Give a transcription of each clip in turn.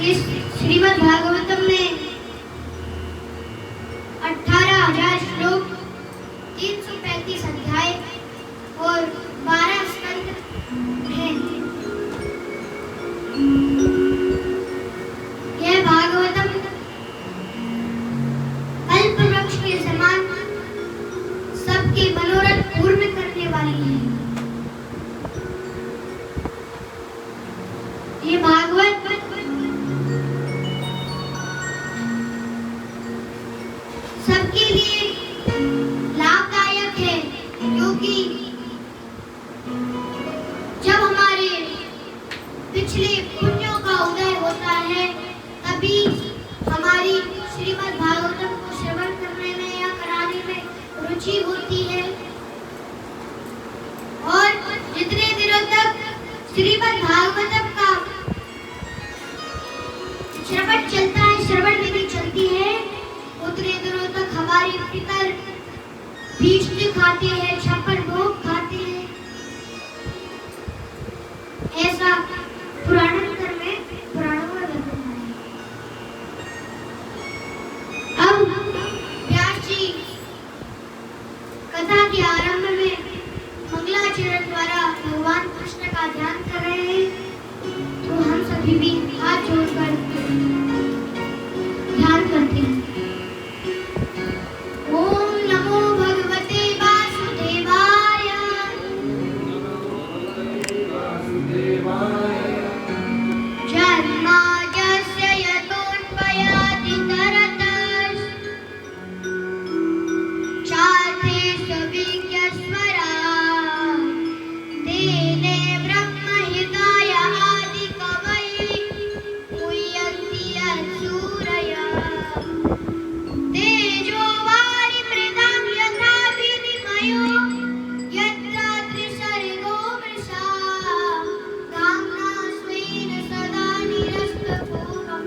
इस श्रीमद् भागवतम में 18,000 श्लोक, 335 अध्याय और 12 स्कंद हैं। यह भागवतम कल्प वृक्ष के समान सबके मनोरथ पूर्ण करने वाली है। ये भागवत सबके लिए लाभदायक है, क्योंकि जब हमारे पिछले पुण्यों का उदय होता है तभी हमारी श्रीमद् भागवतम को श्रवण करने में या कराने में रुचि होती है। और जितने दिनों तक श्रीमद् भागवतम का श्रवण चलता है, श्रवण विधि चलती है, उतने दिनों तक हमारे पितर भीष्म खाते हैं, छप्पन भोग खाते हैं। ऐसा पुराणांतर में पुराणों में वर्णन है। अब व्यास जी कथा के आरंभ में मंगलाचरण द्वारा भगवान कृष्ण का ध्यान कर रहे हैं, तो हम सभी भी हाथ जोड़कर ध्यान करते हैं। ओम नमो भगवते वासुदेवाय। जन्माद्यस्य यतोऽन्वयादितरतश्चार्थेष्वभिज्ञस्वराट् तेने ब्रह्महृदाय आदिकवये मुह्यन्ति यत्सूरयः। तेजो वारिमृदां यथा विनिमयो यत्र त्रिसर्गो मृषा धाम्ना स्वेन सदा निरस्तकुहकं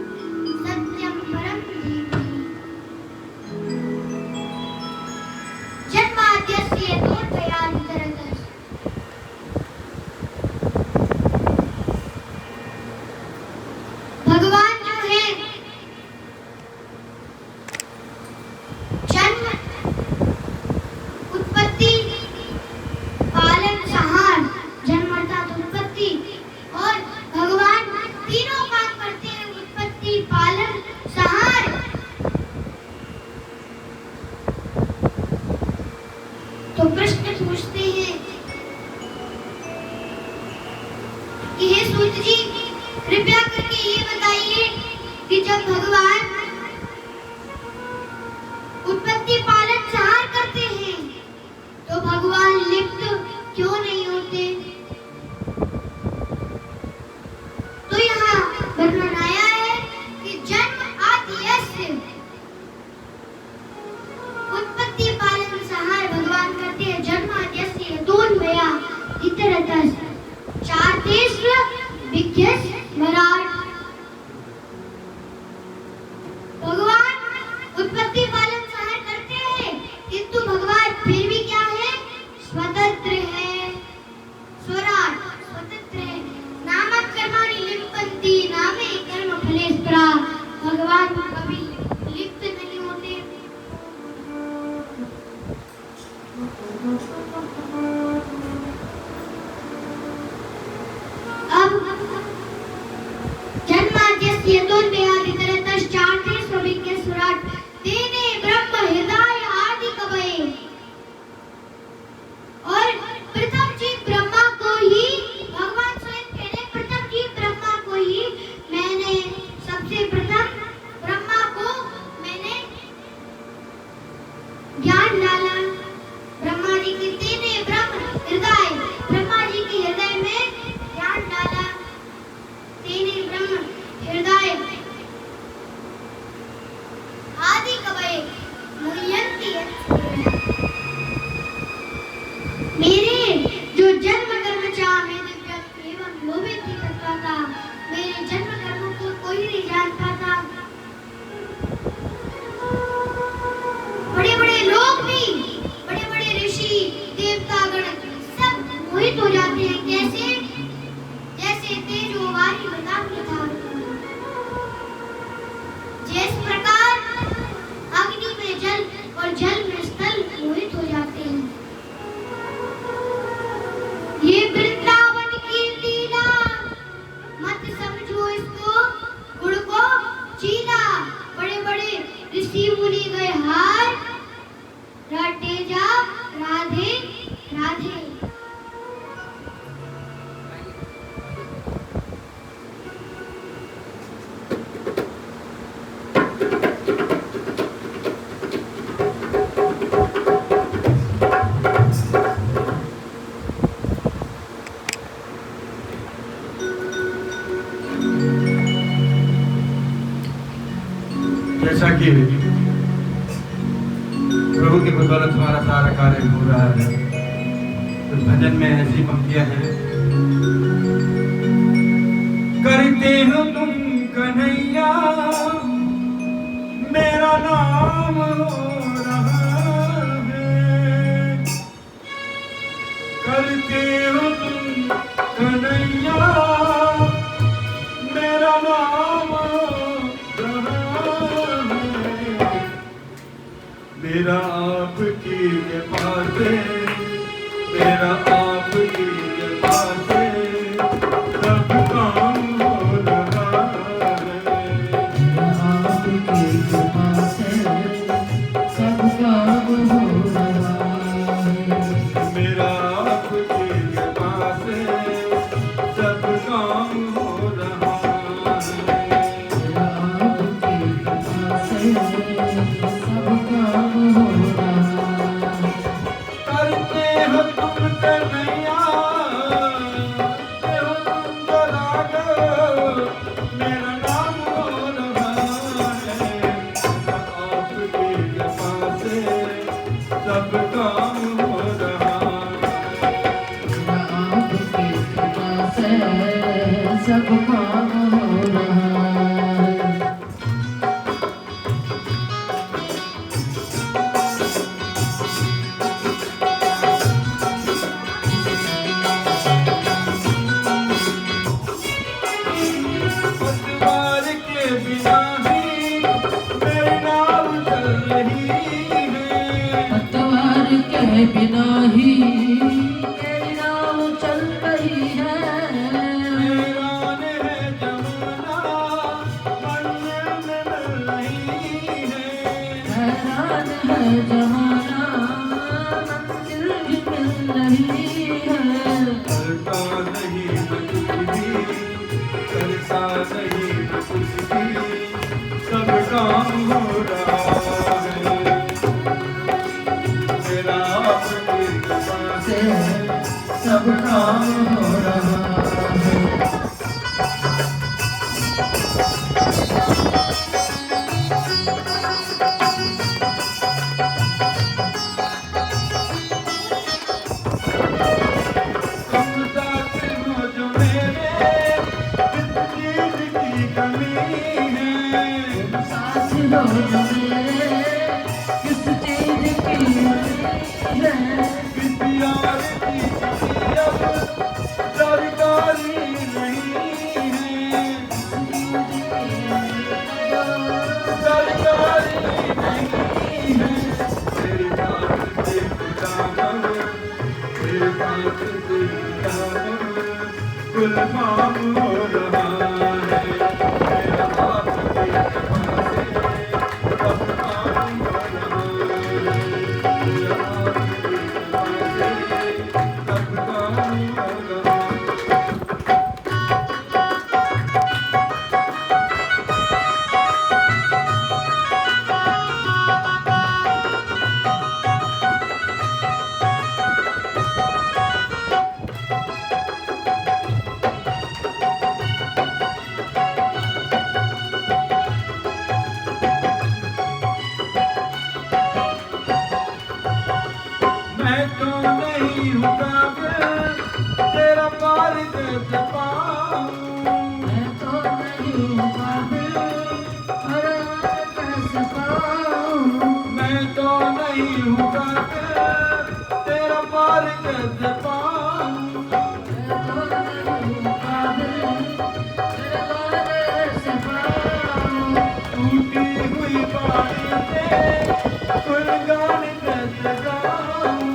सत्यं परं धीमहि। जन्माद्यस्य यतोऽन्वयादितरतश्च। भगवान जो है जन्म, उत्पत्ति, पालन, संहार। जन्म अर्थात उत्पत्ति, और भगवान तीनों काम करते हैं, उत्पत्ति, पालन, संहार। तो प्रश्न पूछते हैं कि हे सूत जी, कृपया करके ये बताइए कि जब भगवान उत्पत्ति, पालन, संहार करते हैं तो भगवान लिप्त क्यों नहीं होते? तो यहाँ वर्णन आया है कि जन्म आद्यस्य, उत्पत्ति, पालन, संहार भगवान करते हैं। जन्म आद्यस्य यतोऽन्वयादितरतश्च चार्थेष्वभिज्ञस्वराट्। भगवान उत्पत्ति, पालन, संहार करते हैं, किंतु भगवान फिर भी क्या है? स्वतंत्र है। स्वराट, स्वतंत्र है। नामं कर्माणि लिप्यन्ते नामे कर्मफले स्पृहा। भगवान कभी लिप्त नहीं होते। अब जन्माद्यस्य यतोऽन्वयादितरतश्च चार्थेष्वभिज्ञस्वराट् तेने ब्रह्महृदाय आदिकवये। और प्रथम जीव ब्रह्मा को ही भगवान स्वयं कह रहे, प्रथम जीव ब्रह्मा को ही मैंने, सबसे प्रथम ब्रह्मा को मैंने ज्ञान डाला। ब्रह्मा जी की तेने ब्रह्म हृदय, ब्रह्मा जी के हृदय में ज्ञान डाला। तेने ब्रह्म हृदय जैसा कि प्रभु की बदौलत हमारा सारा कार्य हो रहा है। तो भजन में ऐसी पंक्तियां हैं, करते हो तुम कन्हैया मेरा नाम हो रहा है, करते हो तुम कन्हैया मेरा नाम हो रहा है, मेरा आपकी कृपा से, मेरा आपकी कृपा से सब काम हो रहा है, आपकी कृपा से सब काम हो रहा है, मेरा आपकी कृपा से सब काम हो रहा है, आपकी कृपा से सब काम हो रहा है। करते हो तुम कन्हैया, करते हो तुम जलागो, मेरा नाम हो रहा है, आपकी कृपा से सब काम हो रहा है, आपकी कृपा से सब काम हो रहा है। पतवार के बिना ही मेरी नाव चल रही है, पतवार के बिना ही मेरी नाव चल रही है, हैरान है जमाना मंजिल में मिल रही है, हैरान है जमाना मंजिल भी मिल रही है, करता नहीं मैं कुछ भी, करता नहीं मैं कुछ भी, सब काम हो रहा है, मेरा आपकी कृपा से सब काम हो रहा है। तुम साथ हो जो मेरे, किस चीज की कमी है, साथ हो जो मेरे किस चीज की कमी है, किसी और की किसी अब सरकारी नहीं है, सरकारी नहीं है, तेरी बात से खुदा हो, तेरी बात से खुदा हो, कुल काम हो रहा है, मेरा आपकी कृपा से सब काम हो रहा है, मेरा आपकी कृपा से सब काम हो रहा है। मैं तो नहीं हूँ काबिल तेरा पार कैसे पाऊँ, मैं तो नहीं हूँ काबिल हर हाल कैसे पाऊँ, मैं तो नहीं हूँ काबिल तेरा पार कैसे पाऊँ, मैं तो नहीं हूँ काबिल तेरे द्वारे से पाऊँ, टूटी हुई बाड़ी से गुणगान कैसे गाऊँ,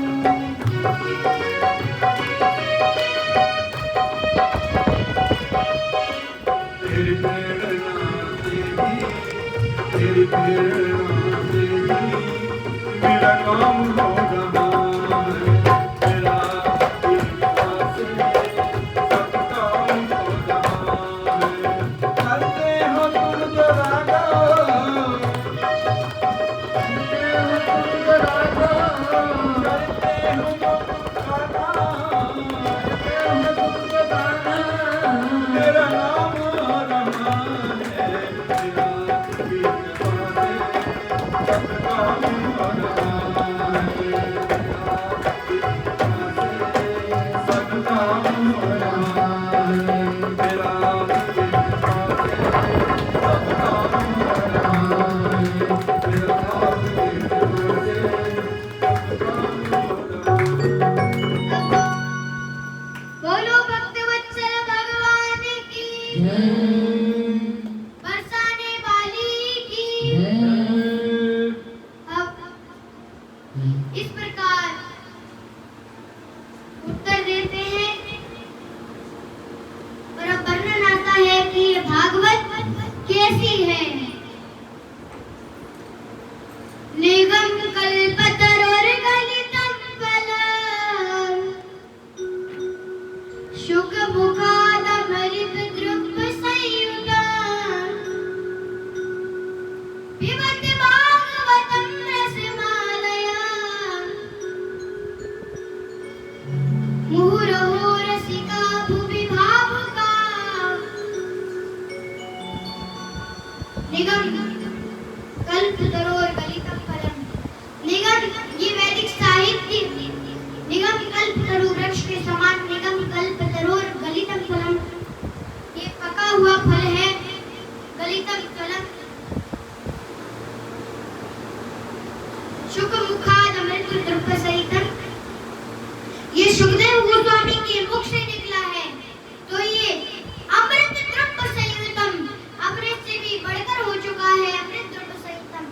तेरी प्रेरणा से ही, तेरी प्रेरणा से ही मेरा काम हो रहा है, मेरा आपकी कृपा से सब काम हो रहा है, करते हो तुम जो रागो, करते हो तुम रागो, करते हो तुम गाना, करते हो तुम गाना, मेरा नाम हो रहा है, मेरा आपकी कृपा से बोलो भक्तवत्सल भगवान की जय बरसाने वाली की। जय अब इस प्रकार उत्तर देते हैं और अब वर्णन आता है कि ये भागवत कैसी है। निगम कल्पतरोर गलितम फलम शुक मुखादमरित द्रुप संयुतम पिबत भागवतम रसमालया मुहुरहो रसिका भुवि भावुका। निगम कल्पतरोर गलितम फलम। निगम ये वैदिक साहित्य निगम कल्पतरु वृक्ष के समान निगम कल्पतरोर गलितम फलम ये पका हुआ फल है। गलितम फलम शुक मुखाद अमृत द्रुप सहितम ये सुखदेव गोस्वामी के मुख से निकला है। तो ये अमृत द्रुप संयुतम अमृत से भी बढ़कर हो चुका है। अमृत द्रुप संयुतम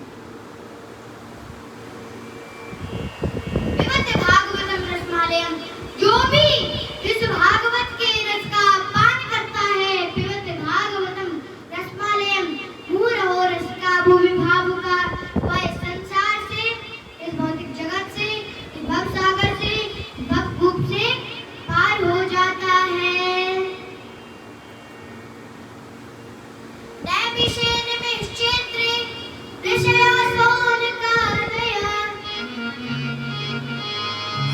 पिबत भागवतम रसमालयम जो भी इस भागवत के रस का पान करता है। पिबत भागवतम रसमालयम मुहुरहो रसिका भुवि भावुका वह इस संसार से इस भौतिक जगत से इस भव सागर से भवकूप से पार हो जाता है। दैविशेन में क्षेत्रे ऋषया सोन कालया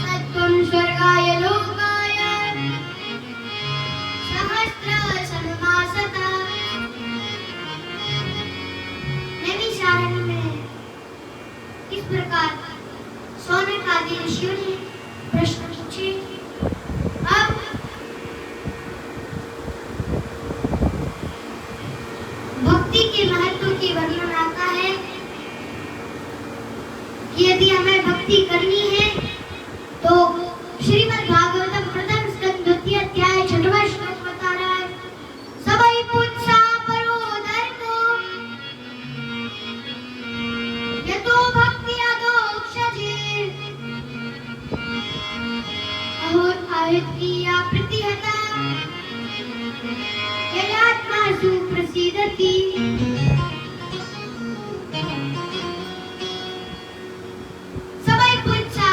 सत्वं स्वर्गाय लोकाय सहस्र सन्मासता। नैमिषारण्य में इस प्रकार सौनक आदि ऋषियों ने प्रश्न पूछे। अब भक्ति के महत्व की वर्णन आता है कि यदि हमें भक्ति करनी है तो श्रीमद् भागवतम प्रथम स्कंद द्वितीय अध्याय 6वां श्लोक बता रहा है सबई पुच्छा परो धर्मो यतो भक्ति अधोक्षजे अहो आहित्या प्रतिहता ययात्मा सुप्रसीदति। सबई पुच्छा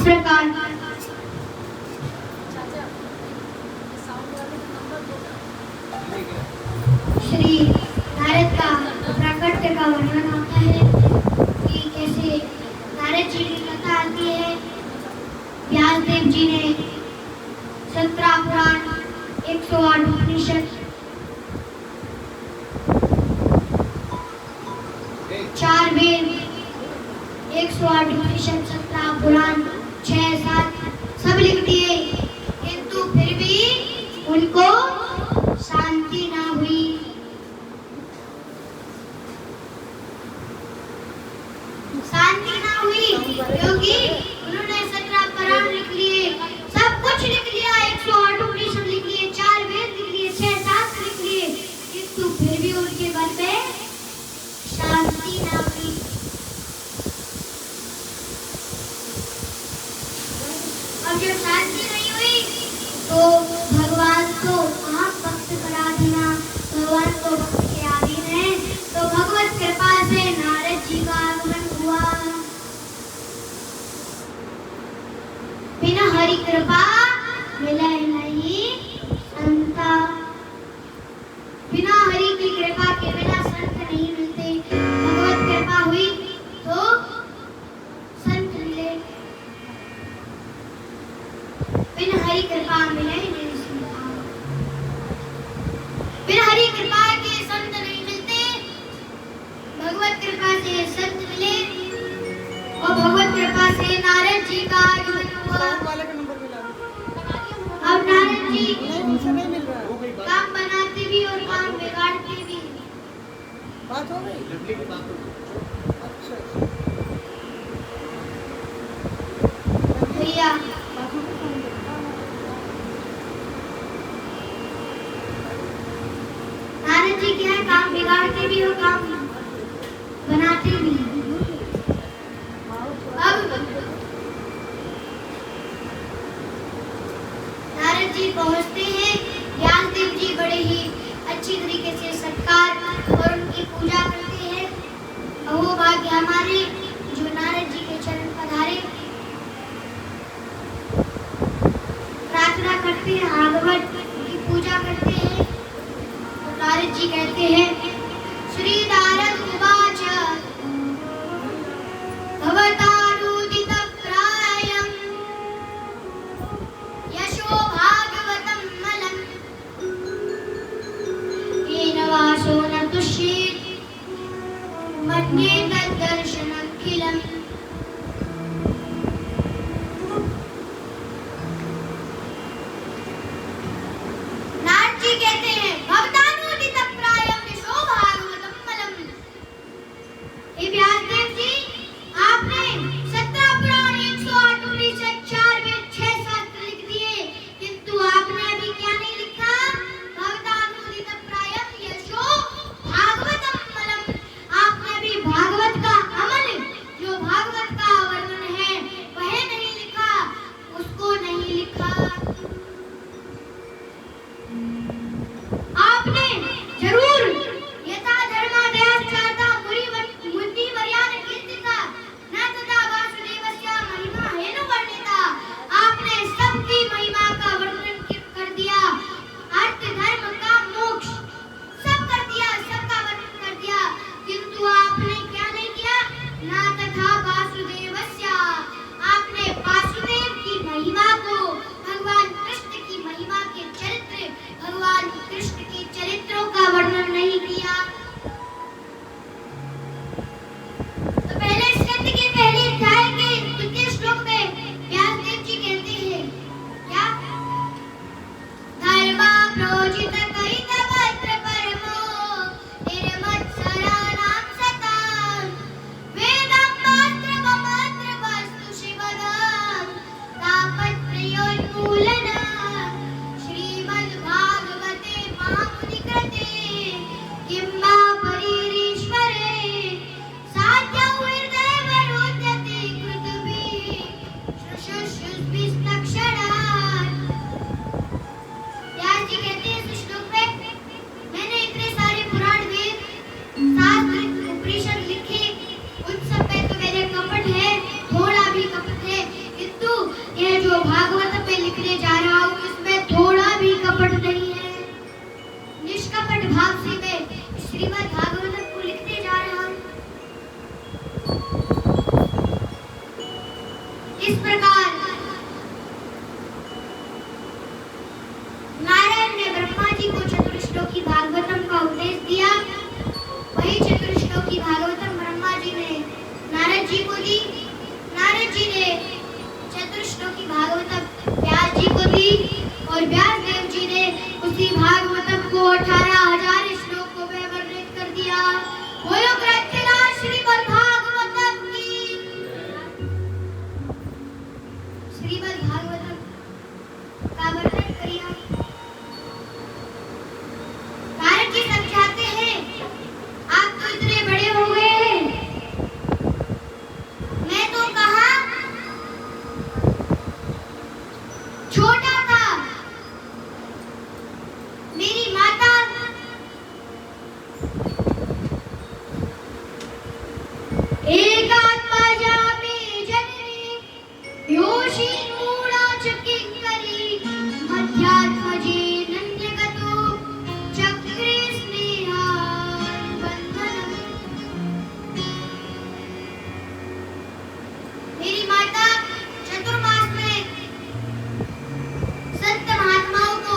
प्रकार श्री नारद का प्राकट्य का वर्णन होता है कि कैसे नारद जी की कथा आती है। व्यासदेव जी ने 17 पुराण 108 उपनिषद 4 वेद 108 उपनिषद 17 पुराण 6-7 सब लिख दिए, किंतु फिर भी उनको शांति ना हुई। शांति ना हुई क्योंकि उन्होंने 17 पुराण लिख लिए, सब कुछ लिख लिया, 108 उपनिषद लिख लिए, 4 वेद लिख लिए, 6-7 लिख लिए, किंतु फिर भी उनके मन में शांति ना हुई। अब जब शांति नहीं हुई तो भगवान को कहाँ भक्त पराधीना, भगवान को भक्त के अधीन है, तो भगवत कृपा से नारद जी का आगमन हुआ। बिना हरि कृपा मिले नहीं संता, बिना हरि की कृपा के बिना संत नहीं मिलते। भगवत कृपा हुई तो संत मिले, बिना हरि कृपा मिले नहीं संता। बिना हरि कृपा के संत नहीं मिलते, भगवत कृपा से संत मिले, और भगवत कृपा से नारद जी का आगमन हुआ। वाले का नंबर मिला अब नारद जी उनसे नहीं मिल रहा है। काम बनाते भी और काम बिगाड़ते भी। बात हो गई? अच्छा भैया नारद जी क्या है, काम बिगाड़ते भी और काम बनाते भी। अब नारद जी पहुंचते हैं, व्यासदेव जी बड़े ही अच्छी तरीके से सत्कार और उनकी पूजा करते हैं। अहो भाग्य हमारे जो नारद जी के चरण पधारे, प्रार्थना करते हैं, भागवत की पूजा करते हैं। तो नारद जी कहते हैं, श्री नारद उवाच भवतानुदित प्रायं यशो भागवतं मलं येन वासो न तुष्येत् मन्ये तद्दर्शनमखिलम्। नारद जी कहते हैं, भवतानुदित प्रायं यशो भागवतं मलं। हे व्यासदेव जी, आपने 17 पुराण 108 उपनिषद 4 वेद 6-7 लिख दिए, किंतु आपने अभी क्या नहीं लिखा? भवतानुदित प्रायं यशो भागवतं मलं। आपने अभी भागवत का अमल, जो भागवत इस प्रकार नारायण ने ब्रह्मा जी को चतुर्श्लोकी भागवतम का उपदेश दिया। वही चतुर्श्लोकी भागवतम ब्रह्मा जी ने नारद जी को दी। नारद जी ने चतुर्श्लोकी भागवतम व्यास जी को दी और व्यास देव जी ने उसी भागवतम को 18,000 श्लोकों में वर्णित कर दिया। बोलो ग्रंथराज श्रीमद् भागवतम की। श्रीमद् भागवतम का वर्णन किया। नारद जी समझाते हैं, आप तो इतने बड़े हो गए हैं, मैं तो कहा छोटा था। मेरी माता एकात्मजा मे जननी योषी मूढ़ा च किंकरी मध्यात्मजे नन्यगतो चक्रे स्नेहान् बन्धनम्। मेरी माता चतुर्मास में संत महात्माओं को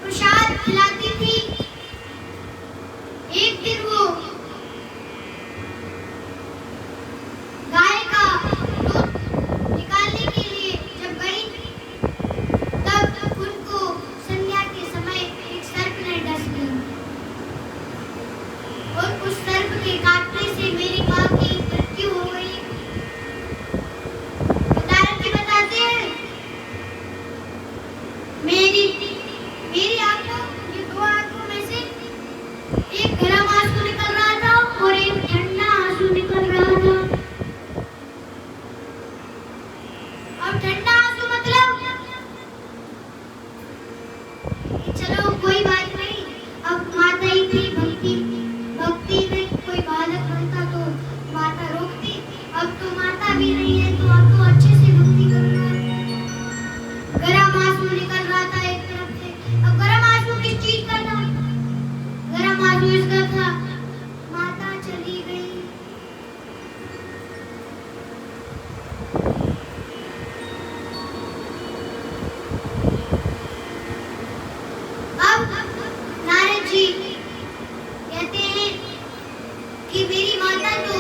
प्रसाद खिलाती थी। एक दिन वो गाय का दूध निकालने के लिए जब गई, तब उनको संध्या के समय एक सर्प ने डस लिया और उस सर्प के काटने से मेरी माँ की मृत्यु हो गई। नारद जी बताते हैं, मेरी आंखों, ये दो आंखों में से एक गर्म आंसू निकल रहा था और एक ठंडा आंसू निकल रहा था। अब ठंडा आंसू मतलब चलो कोई बात नहीं, अब माता ही थी, भक्ति में कोई बालक बनता तो माता रोकती। अब तो माता भी नहीं है तो अब तो अच्छे से भक्ति करना है। गरम आंसू निकल रहा था एक तरफ से। अब गरम आंसू किस चीज का था? गरम आंसू इसका था, माता चली गई। अब नारद जी कहते हैं कि मेरी माता तो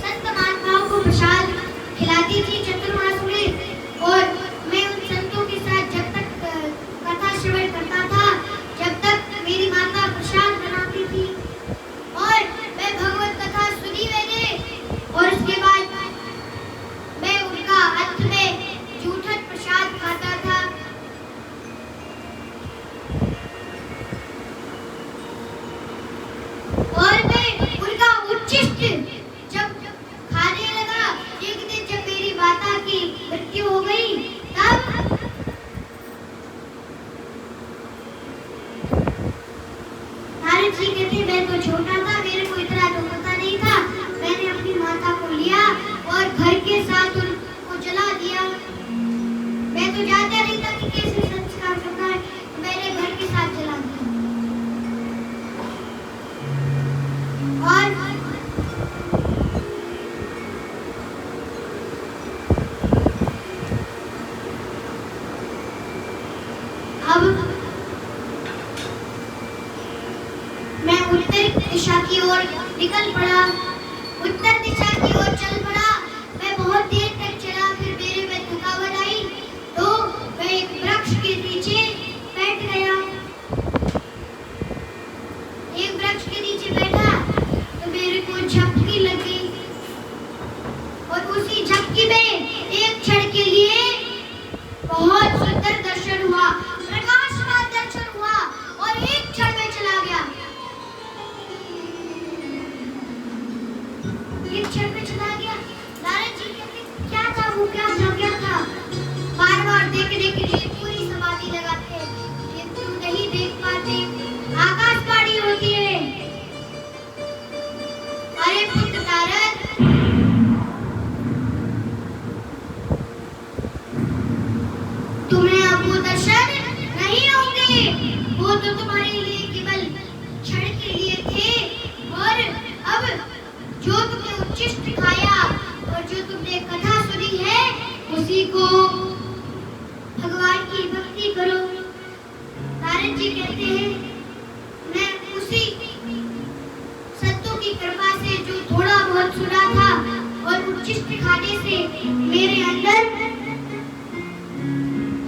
संत महात्माओं को प्रसाद खिलाती थी चतुर्मास में, और मैं उन संतों के साथ जब तक कथा श्रवण करता था, जब तक मेरी माता प्रसाद बनाती थी और मैं भगवत कथा सुनी मैंने, और उसके बाद मैं उनका अंत में जूठन प्रसाद खाता था। और मैं उनका उच्छिष्ट जब खाने लगा, एक दिन जब मेरी माता की मृत्यु हो गई, तब नारद जी कहते मैं तो छोटा था, मेरे को इतना तो पता नहीं था। मैंने अपनी माता को लिया और घर के साथ उनको जला दिया। मैं तो जानता नहीं था कि कैसे संस्कार करना है, मैंने घर के साथ जला दिया। और अब मैं उत्तर दिशा की ओर निकल पड़ा, उत्तर दिशा की ओर चल पड़ा। मैं बहुत देर तक चला, फिर मेरे में थकावट आई तो मैं एक वृक्ष के नीचे बैठ गया। एक वृक्ष के नीचे बैठा तो मेरे को झपकी लगी, और उसी झपकी में एक क्षण के लिए बहुत सुंदर दर्शन हुआ, प्रकाशमान दर्शन हुआ, और एक क्षण में चला गया। एक क्षण में चला गया। नारद जी कहते क्या था वो, क्या था? बार बार देखने के लिए पूरी समाधि लगाते हैं, किंतु नहीं देख पाते। आकाशवाणी होती है, अरे पुत्र नारद, तुम्हें अब वो दर्शन नहीं होंगे, वो तो तुम्हारे लिए केवल क्षण के लिए थे। और अब जो तुमने उच्छिष्ट खाया और जो तुमने कथा सुनी, भी है उसी को भगवान की भक्ति करो। नारद जी कहते हैं मैं उसी सत्तू की कृपा से जो थोड़ा बहुत सुना था और उच्छिष्ट खाने से मेरे अंदर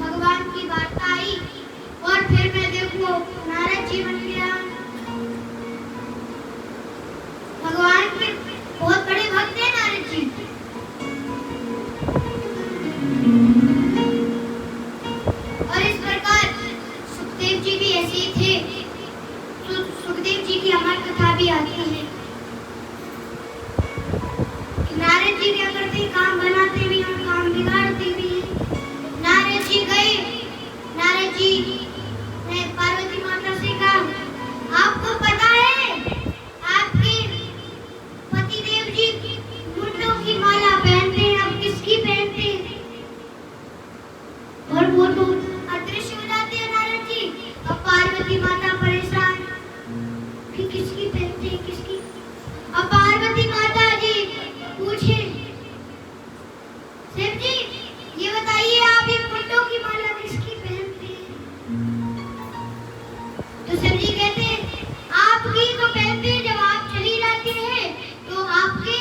भगवान की वार्ता आई और फिर मैं देखो नारद जी बन गया। भगवान के बहुत बड़े भक्त हैं नारद जी। और इस प्रकार सुखदेव जी भी ऐसे ही थे। तो सुखदेव जी की अमर कथा भी आती है। नारद जी क्या करते, काम बनाते भी और काम बिगाड़ते भी हैं। नारद जी गए, नारद जी ने पार्वती माता से कहा आपको पता है आपके पतिदेव जी मुंडों की माला पहनते हैं, अब किसकी पहनते हैं? और वो तो अदृश्य हो जाते हैं नारद जी। अब पार्वती माता परेशान कि किसकी पहनते हैं, किसकी। अब पार्वती माता जी पूछे शिव जी ये बताइए आप ये मुंडों की माला किसकी पहनते हैं? तो शिव जी कहते हैं आपकी तो पहनते हैं, जब आप चली जाती हैं तो आपके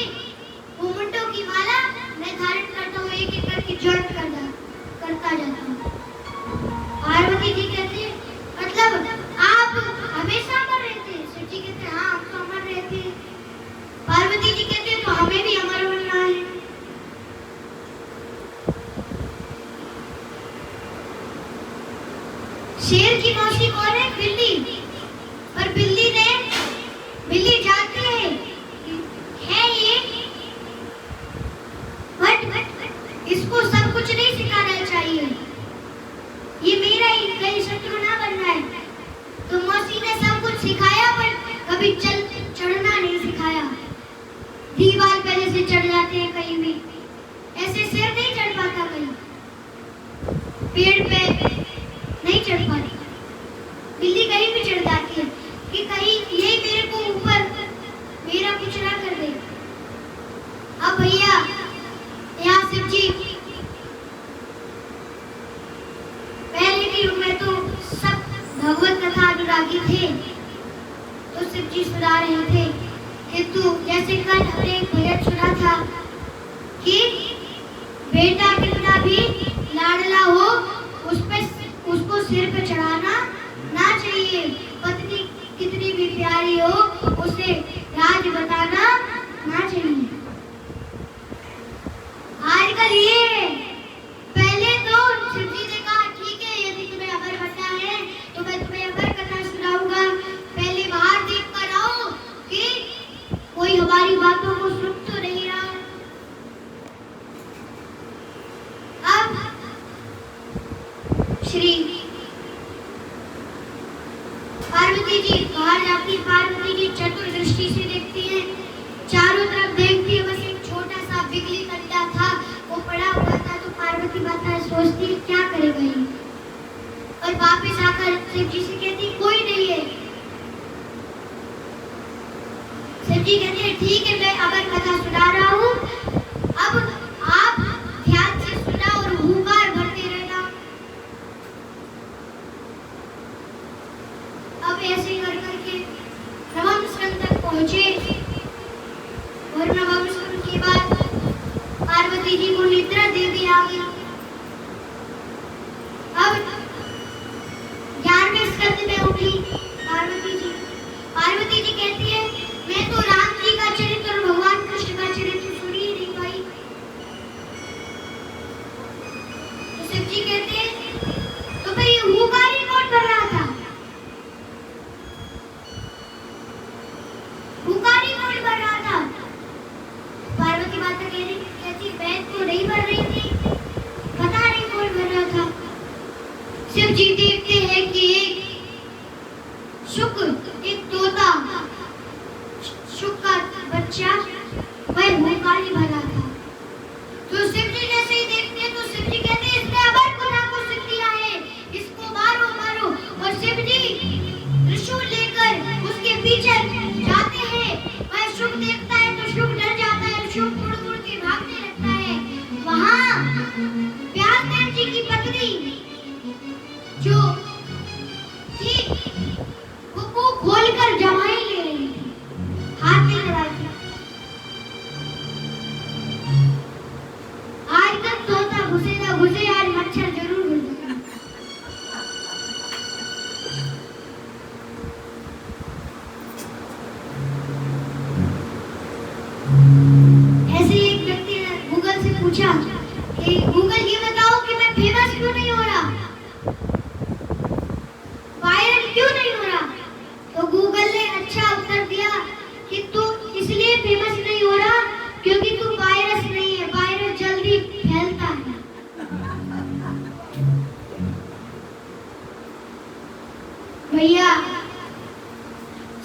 वो मुंडों की माला मैं धारण करता हूँ, एक एक करके जॉइंट करता जाता हूँ। पार्वती जी कहते हैं मतलब आप हमेशा अमर रहते हैं? शिव जी कहते हैं हाँ हम तो अमर रहते हैं। पार्वती जी कहते हैं तो हमें भी अमर बनना है। शेर की मौसी कौन है? बिल्ली। और बिल्ली जाती है ये बट इसको सब कुछ नहीं सिखाना चाहिए, ये मेरा ही कहीं शत्रु ना बनना है। तो मौसी ने सब कुछ सिखाया पर कभी चढ़ना नहीं सिखाया। दीवार पहले से चढ़ जाते हैं कहीं भी, ऐसे सिर नहीं चढ़ पाता, कहीं पेड़ पे नहीं चढ़ पाती। बिल्ली कहीं भी चढ़ जाती है कि कहीं यही मेरे को ऊपर मेरा कुछ ना कर दे। अब भैया यहाँ शिव जी पहले की युग में तो सब भगवत कथा अनुरागी थे, तो शिव जी सुना रहे थे। किंतु जैसे कल हमने एक भजन सुना था कि बेटा कितना भी लाडला हो उसको सिर पे चढ़ाना ना चाहिए, पत्नी कितनी भी प्यारी हो उसे राज बताना ना चाहिए। आजकल ये पहले तो शिव जी ने कहा ठीक है यदि तुम्हें अमर बनना है तो मैं तुम्हें अमर कथा सुनाऊंगा, पहले बाहर देख कर आओ कि कोई हमारी बातों को सुन तो नहीं रहा। अब श्री पार्वती जी बाहर जाती, पार्वती जी चतुर दृष्टि से देखती हैं, चारों तरफ देखती है, बस एक छोटा सा बिजली कंडा था वो पड़ा हुआ था। तो पार्वती माता सोचती है क्या करेगा ये, और वापस आकर शिव जी से कहती कोई नहीं है। शिव जी कहते हैं ठीक है मैं अमर कथा सुना रहा हूँ, अब आप ध्यान से सुना और हुंकार भरते रहना। अब ऐसे कर करके नवम स्कंद तक पहुंचे और नवम स्कंद के बाद पार्वती जी को निद्रा देवी आ गई। अब 11वें स्कंद में उठी पार्वती जी कहती है मैं तो राम जी का चरित्र और भगवान कृष्ण का चरित्र सुनी ही नहीं पाई। तो शिव जी कहते हैं तो भाई हुंकारी कौन कर रहा था, हुंकारी कौन कर रहा था? पार्वती माता कहती मैं तो नहीं कर रही थी, वायरस नहीं हो रहा क्योंकि तू वायरस नहीं है, वायरस जल्दी फैलता है। भैया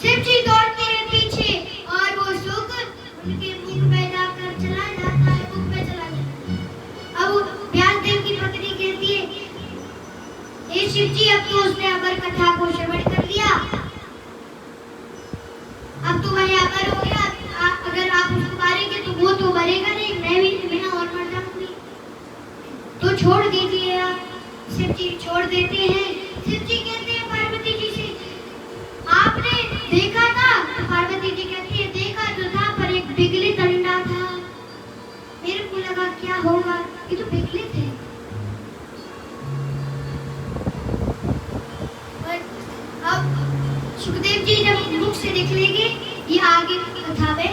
शिव जी दौड़ते हैं पीछे और वो सुख उनके मुख में जाकर चला जाता है, मुख में चला जाता है। अब व्यासदेव की पत्नी कहती है, हे शिव जी, अब तो उसने अमर कथा को श्रवण कर लिया, अब तो वही अमर हो गया। अगर आप उसको मारेंगे तो वो तो मरेगा नहीं, मैं भी और मर जाऊंगी, तो छोड़ दीजिए आप। शिव जी छोड़ देते हैं। शिव जी कहते हैं पार्वती जी से, आपने देखा था? तो पार्वती जी कहती है, देखा तो था पर एक विगलित अंडा था, मेरे को लगा क्या होगा, ये तो विगलित है। अब सुखदेव जी जब मुख से निकलेंगे, ये आगे कथा में